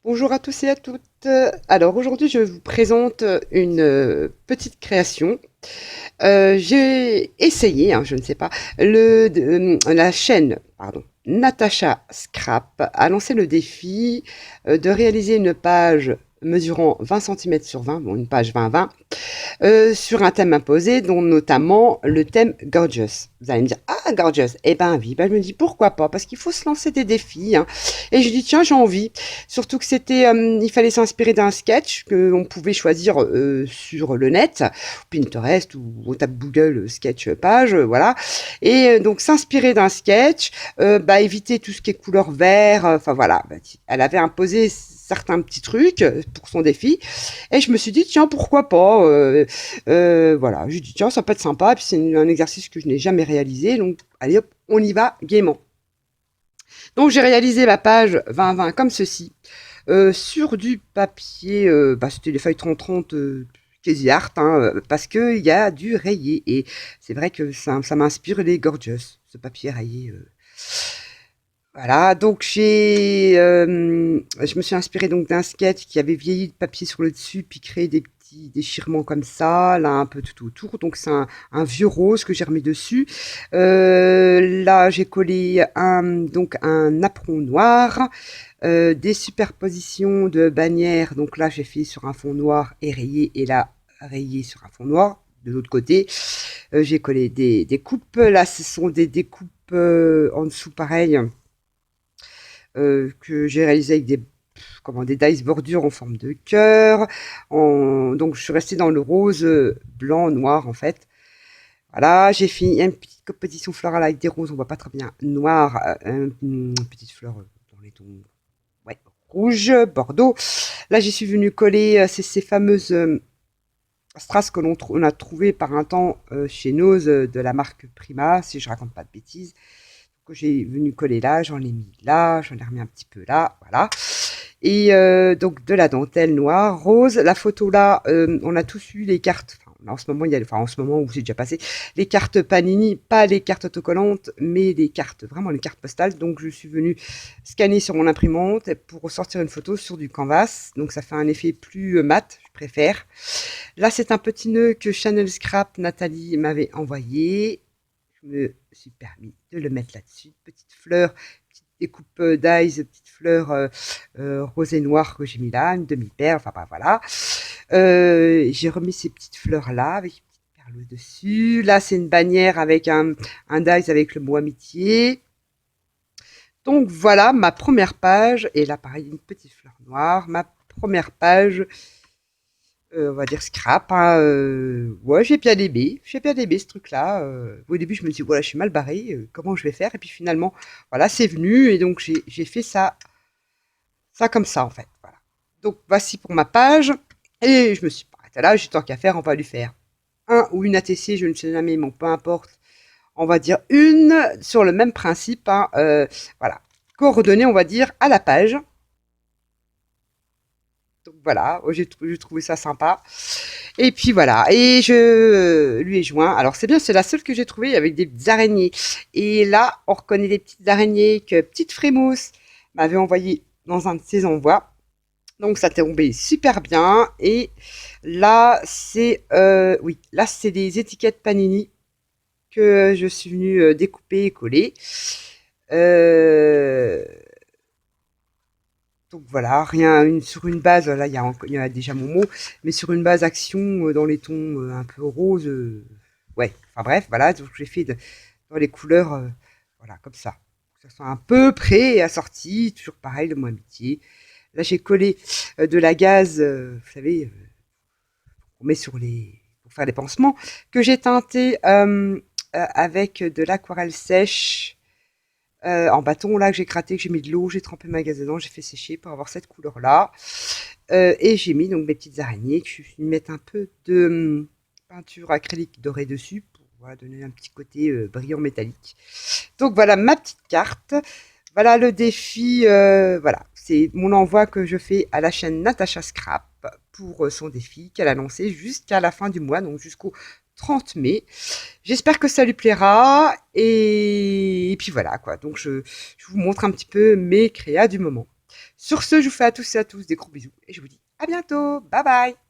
Bonjour à tous et à toutes. Alors aujourd'hui, je vous présente une petite création. J'ai essayé, hein, je ne sais pas, la chaîne, pardon, Natacha Scrap a lancé le défi de réaliser une page mesurant 20 centimètres sur 20, bon, une page 20-20, sur un thème imposé, dont notamment le thème Gorgeous. Vous allez me dire, ah, Gorgeous, eh ben oui, ben, je me dis, pourquoi pas, parce qu'il faut se lancer des défis, hein. Et je dis, tiens, j'ai envie. Surtout que il fallait s'inspirer d'un sketch que on pouvait choisir sur le net, Pinterest, ou on tape Google sketch page, voilà. Et donc s'inspirer d'un sketch, éviter tout ce qui est couleur vert, enfin voilà. Elle avait imposé certains petits trucs pour son défi. Et je me suis dit, tiens, pourquoi pas, voilà, je dis, tiens, ça peut être sympa. Et puis c'est un exercice que je n'ai jamais réalisé. Donc, allez hop, on y va gaiement. Donc, j'ai réalisé ma page 20-20 comme ceci, sur du papier, c'était des feuilles 30-30, Crazy Art, hein, parce qu'il y a du rayé. Et c'est vrai que ça m'inspire les Gorgeous, ce papier rayé. Voilà, donc je me suis inspirée donc d'un sketch qui avait vieilli de papier sur le dessus, puis créé des petits déchirements comme ça, là un peu tout autour. Donc c'est un vieux rose que j'ai remis dessus. Là j'ai collé un apron noir, des superpositions de bannières. Donc là j'ai fait sur un fond noir et rayé, et là rayé sur un fond noir. De l'autre côté, j'ai collé des coupes. Là ce sont des découpes en dessous pareil, que j'ai réalisé avec des dice bordures en forme de cœur. Donc je suis restée dans le rose, blanc, noir en fait. Voilà, j'ai fait une petite composition florale avec des roses, on voit pas très bien, noir, une petite fleur dans les tons, ouais, rouge, bordeaux. Là, j'y suis venue coller ces fameuses strass que on a trouvées par un temps chez Nose, de la marque Prima, si je raconte pas de bêtises. Que j'ai venu coller là, j'en ai mis là, j'en ai remis un petit peu là, voilà. Et donc de la dentelle noire, rose. La photo là, on a tous eu les cartes. En ce moment, en ce moment où c'est déjà passé, les cartes Panini, pas les cartes autocollantes, mais les cartes, vraiment les cartes postales. Donc je suis venue scanner sur mon imprimante pour ressortir une photo sur du canvas. Donc ça fait un effet plus mat, je préfère. Là, c'est un petit nœud que Chanel Scrap Nathalie m'avait envoyé. Je me suis permis de le mettre là-dessus. Petite fleur, petite découpe d'eyes, petite fleur rose et noire que j'ai mis là, une demi-perle, enfin voilà. J'ai remis ces petites fleurs-là avec une petite perle dessus. Là, c'est une bannière avec un dies avec le mot amitié. Donc voilà ma première page. Et là, pareil, une petite fleur noire. Ma première page, on va dire scrap, hein, ouais, j'ai bien aimé ce truc-là. Au début, je me dis, voilà, je suis mal barrée, comment je vais faire? Et puis finalement, voilà, c'est venu, et donc j'ai fait ça comme ça, en fait. Voilà. Donc voici pour ma page, et je me suis pas arrêtée là, j'ai tant qu'à faire, on va lui faire un ou une ATC, je ne sais jamais, bon, peu importe. On va dire une sur le même principe, hein, voilà, coordonnées, on va dire, à la page. Donc voilà, j'ai trouvé ça sympa. Et puis voilà, et je lui ai joint. Alors c'est bien, c'est la seule que j'ai trouvée avec des petites araignées. Et là, on reconnaît les petites araignées que Petite Frémousse m'avait envoyé dans un de ses envois. Donc ça tombé super bien. Et là, oui, là c'est des étiquettes Panini que je suis venue découper et coller. Euh, Donc voilà, sur une base, là il y a déjà mon mot, mais sur une base action, dans les tons un peu roses, ouais, enfin bref, voilà, donc j'ai fait dans les couleurs, voilà, comme ça. Que ça soit un peu prêt et assorti, toujours pareil, le mot amitié. Là j'ai collé de la gaze, vous savez, qu'on met pour faire les pansements, que j'ai teinté avec de l'aquarelle sèche, en bâton là que j'ai gratté, que j'ai mis de l'eau, j'ai trempé ma gaze dedans, j'ai fait sécher pour avoir cette couleur là. Et j'ai mis donc mes petites araignées que je suis venue mettre un peu de peinture acrylique dorée dessus pour voilà, donner un petit côté brillant métallique. Donc voilà ma petite carte. Voilà le défi. Voilà, c'est mon envoi que je fais à la chaîne Natacha Scrap pour son défi qu'elle a lancé jusqu'à la fin du mois, donc jusqu'au 30 mai. J'espère que ça lui plaira. Et puis voilà quoi. Donc je vous montre un petit peu mes créas du moment. Sur ce, je vous fais à tous et à tous des gros bisous et je vous dis à bientôt. Bye bye.